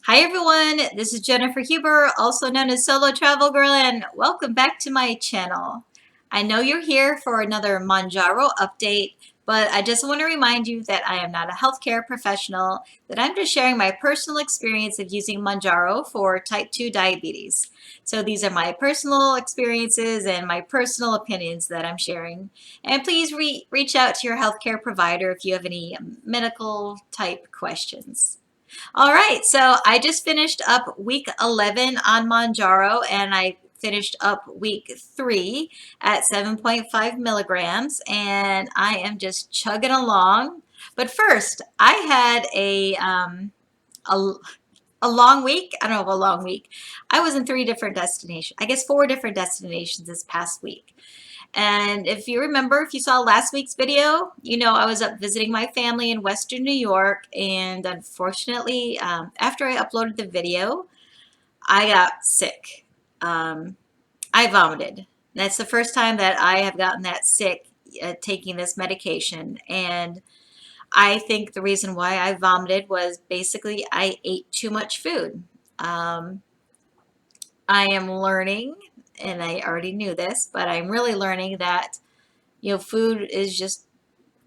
Hi everyone, this is Jennifer Huber, also known as Solo Travel Girl, and welcome back to my channel. I know you're here for another Mounjaro update, but I just want to remind you that I am not a healthcare professional, that I'm just sharing my personal experience of using Mounjaro for type 2 diabetes. So these are my personal experiences and my personal opinions that I'm sharing. And please reach out to your healthcare provider if you have any medical type questions. All right, so I just finished up week 11 on Mounjaro, and I finished up week 3 at 7.5 milligrams, and I am just chugging along. But first, I had a, a long week. I don't know, a long week. I was in 3 different destinations, I guess 4 different destinations this past week. And if you remember, if you saw last week's video, you know I was up visiting my family in Western New York, and unfortunately, after I uploaded the video, I got sick. Um, I vomited. That's the first time that I have gotten that sick taking this medication, and I think the reason why I vomited was basically I ate too much food. Um, I am learning, and I already knew this, but I'm really learning that food is just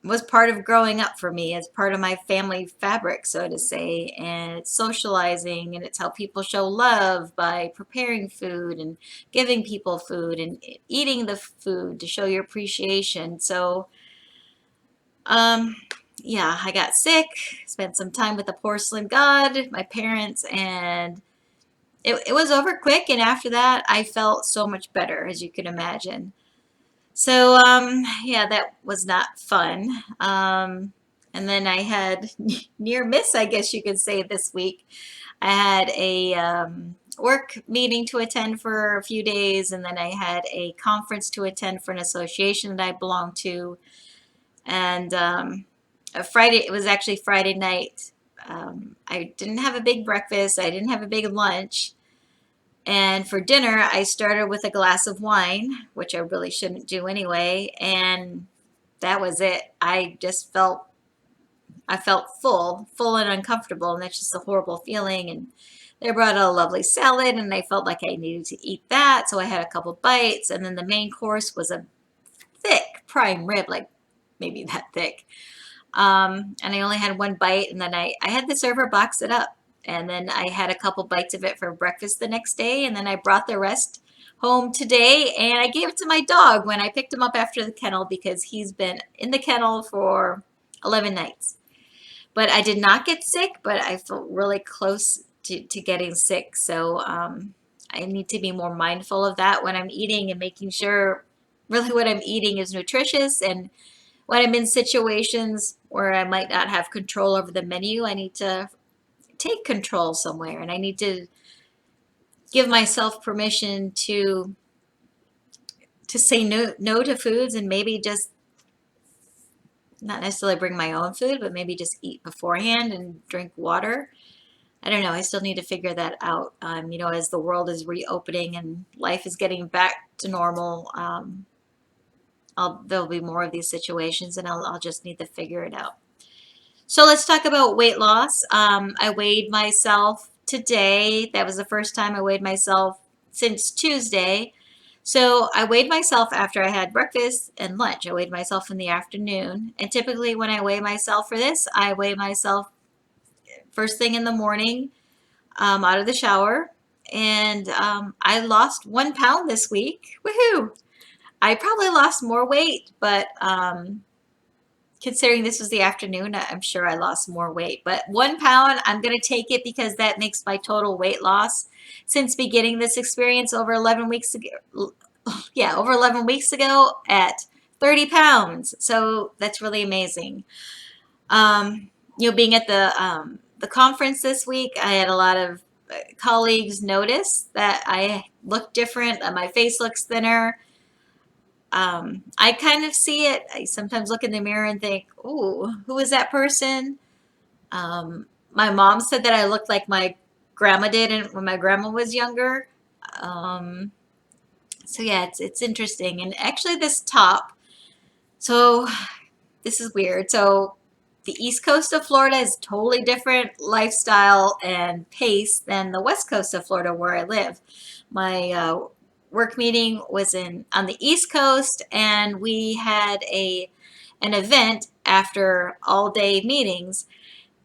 was part of growing up for me. It's part of my family fabric, so to say, and it's socializing, and it's how people show love by preparing food and giving people food and eating the food to show your appreciation. So, um, yeah, I got sick, spent some time with the porcelain god, my parents, and it was over quick, and after that, I felt so much better, as you can imagine. So, yeah, that was not fun. And then I had near miss, I guess you could say, this week. I had a work meeting to attend for a few days, and then I had a conference to attend for an association that I belong to. And it was actually Friday night. I didn't have a big breakfast, I didn't have a big lunch. And for dinner, I started with a glass of wine, which I really shouldn't do anyway, and that was it. I felt full and uncomfortable, and that's just a horrible feeling. And they brought a lovely salad, and I felt like I needed to eat that, so I had a couple bites, and then the main course was a thick prime rib, like maybe that thick. And I only had one bite, and then I had the server box it up. And then I had a couple bites of it for breakfast the next day, and then I brought the rest home today, and I gave it to my dog when I picked him up after the kennel because he's been in the kennel for 11 nights. But I did not get sick, but I felt really close to getting sick. So I need to be more mindful of that when I'm eating and making sure really what I'm eating is nutritious. And when I'm in situations where I might not have control over the menu, I need to take control somewhere, and I need to give myself permission to say no to foods, and maybe just not necessarily bring my own food, but maybe just eat beforehand and drink water. I don't know. I still need to figure that out. As the world is reopening and life is getting back to normal, there'll be more of these situations, and I'll just need to figure it out. So let's talk about weight loss. I weighed myself today. That was the first time I weighed myself since Tuesday. So I weighed myself after I had breakfast and lunch. I weighed myself in the afternoon. And typically when I weigh myself for this, I weigh myself first thing in the morning out of the shower. And I lost 1 pound this week. Woohoo! I probably lost more weight, but considering this was the afternoon, I'm sure I lost more weight. But 1 pound, I'm going to take it because that makes my total weight loss since beginning this experience over 11 weeks ago. Yeah, over 11 weeks ago at 30 pounds. So that's really amazing. Being at the conference this week, I had a lot of colleagues notice that I look different, that my face looks thinner. I kind of see it. I sometimes look in the mirror and think, "Ooh, who is that person?" My mom said that I looked like my grandma did when my grandma was younger. Um, so yeah, it's interesting. And actually, this top. So this is weird. So the east coast of Florida is totally different lifestyle and pace than the west coast of Florida where I live. My work meeting was on the east coast, and we had an event after all day meetings.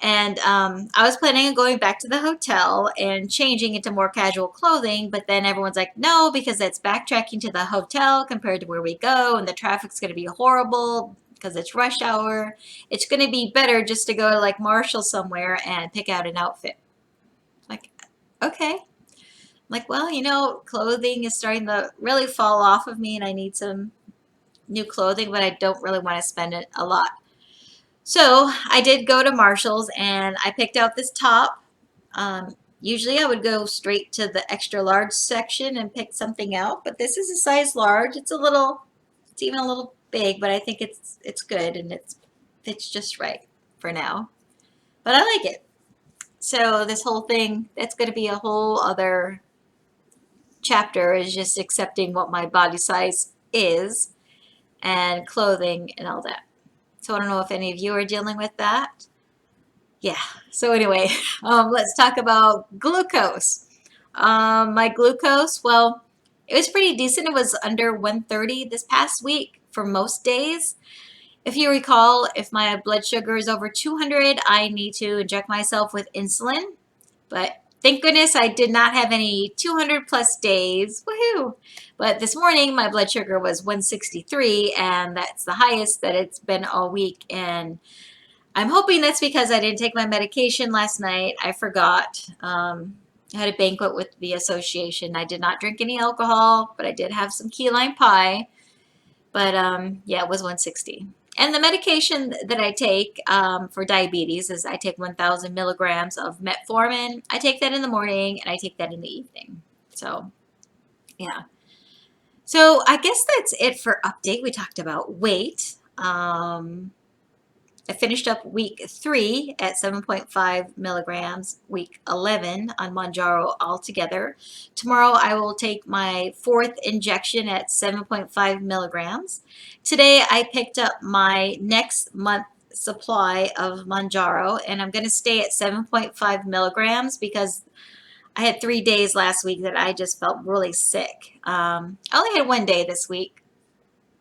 And I was planning on going back to the hotel and changing into more casual clothing, but then everyone's like, no, because that's backtracking to the hotel compared to where we go, and the traffic's going to be horrible because it's rush hour. It's going to be better just to go to like Marshall somewhere and pick out an outfit. Like, okay. Like, well, clothing is starting to really fall off of me, and I need some new clothing, but I don't really want to spend it a lot. So I did go to Marshall's and I picked out this top. Usually I would go straight to the extra large section and pick something out, but this is a size large. It's even a little big, but I think it's good, and it fits just right for now. But I like it. So this whole thing, that's going to be a whole other chapter, is just accepting what my body size is and clothing and all that. So I don't know if any of you are dealing with that. Yeah. So anyway, let's talk about glucose. My glucose, well, it was pretty decent. It was under 130 this past week for most days. If you recall, if my blood sugar is over 200, I need to inject myself with insulin. But thank goodness I did not have any 200 plus days. Woohoo! But this morning my blood sugar was 163, and that's the highest that it's been all week. And I'm hoping that's because I didn't take my medication last night. I forgot. I had a banquet with the association. I did not drink any alcohol, but I did have some key lime pie. But yeah, it was 160. And the medication that I take for diabetes is I take 1,000 milligrams of metformin. I take that in the morning, and I take that in the evening. So, yeah. So I guess that's it for update. We talked about weight. I finished up week 3 at 7.5 milligrams, week 11 on Mounjaro altogether. Tomorrow I will take my 4th injection at 7.5 milligrams. Today I picked up my next month supply of Mounjaro, and I'm going to stay at 7.5 milligrams because I had 3 days last week that I just felt really sick. I only had 1 day this week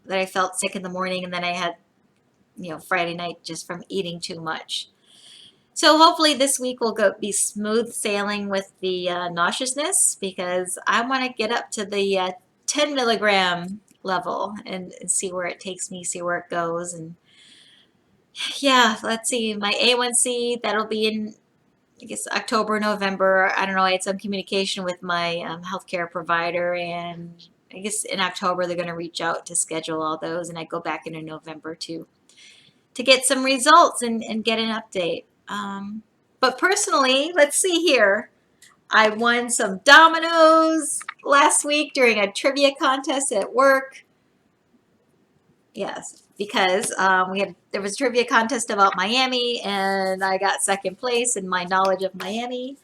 that I felt sick in the morning, and then I had Friday night just from eating too much. So hopefully this week will be smooth sailing with the nauseousness, because I want to get up to the 10 milligram level and see where it takes me, see where it goes. And yeah, let's see, my A1C, that'll be in, I guess, October, November. I don't know, I had some communication with my healthcare provider, and I guess in October they're going to reach out to schedule all those, and I go back in November to get some results and get an update. But personally, let's see here. I won some dominoes last week during a trivia contest at work. Yes, because there was a trivia contest about Miami, and I got 2nd place in my knowledge of Miami.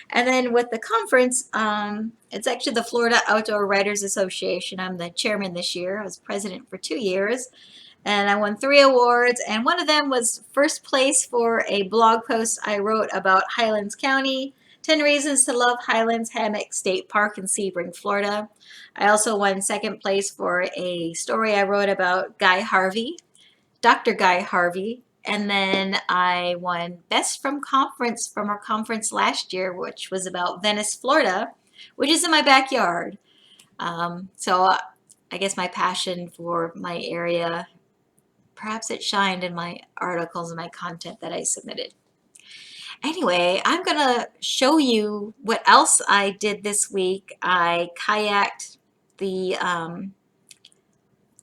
And then with the conference, it's actually the Florida Outdoor Writers Association. I'm the chairman this year. I was president for 2 years. And I won 3 awards, and one of them was 1st place for a blog post I wrote about Highlands County, 10 Reasons to Love Highlands Hammock State Park in Sebring, Florida. I also won 2nd place for a story I wrote about Guy Harvey, Dr. Guy Harvey. And then I won Best from our conference last year, which was about Venice, Florida, which is in my backyard. So I guess my passion for my area, perhaps it shined in my articles and my content that I submitted. Anyway, I'm going to show you what else I did this week. I kayaked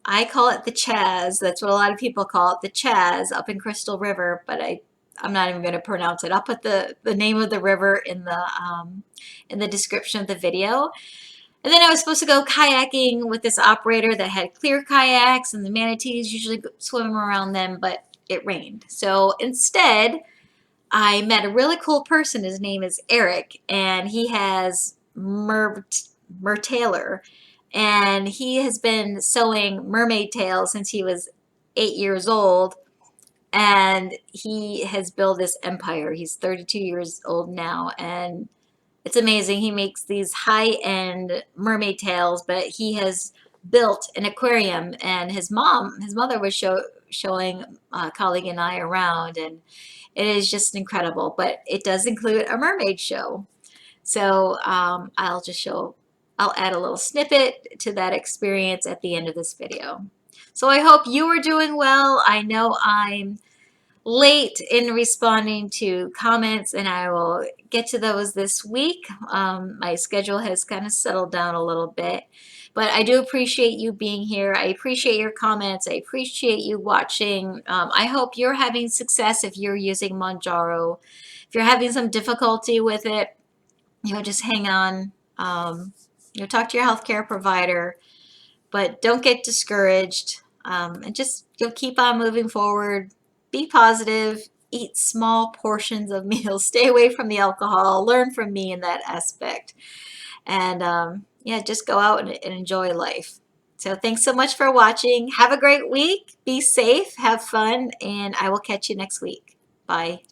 I call it the Chaz. That's what a lot of people call it, the Chaz, up in Crystal River, but I'm not even going to pronounce it. I'll put the name of the river in the description of the video. And then I was supposed to go kayaking with this operator that had clear kayaks, and the manatees usually swim around them, but it rained. So instead, I met a really cool person. His name is Eric, and he has Mertailor, and he has been sewing mermaid tails since he was 8 years old. And he has built this empire. He's 32 years old now, and it's amazing. He makes these high-end mermaid tails, but he has built an aquarium, and his mother was showing a colleague and I around, and it is just incredible. But it does include a mermaid show. So I'll add a little snippet to that experience at the end of this video. So I hope you are doing well. I know I'm late in responding to comments, and I will get to those this week. My schedule has kind of settled down a little bit, but I do appreciate you being here. I appreciate your comments. I appreciate you watching. I hope you're having success if you're using Mounjaro. If you're having some difficulty with it, just hang on. Talk to your healthcare provider, but don't get discouraged. And just keep on moving forward. Be positive. Eat small portions of meals. Stay away from the alcohol. Learn from me in that aspect. And yeah, just go out and enjoy life. So thanks so much for watching. Have a great week. Be safe. Have fun. And I will catch you next week. Bye.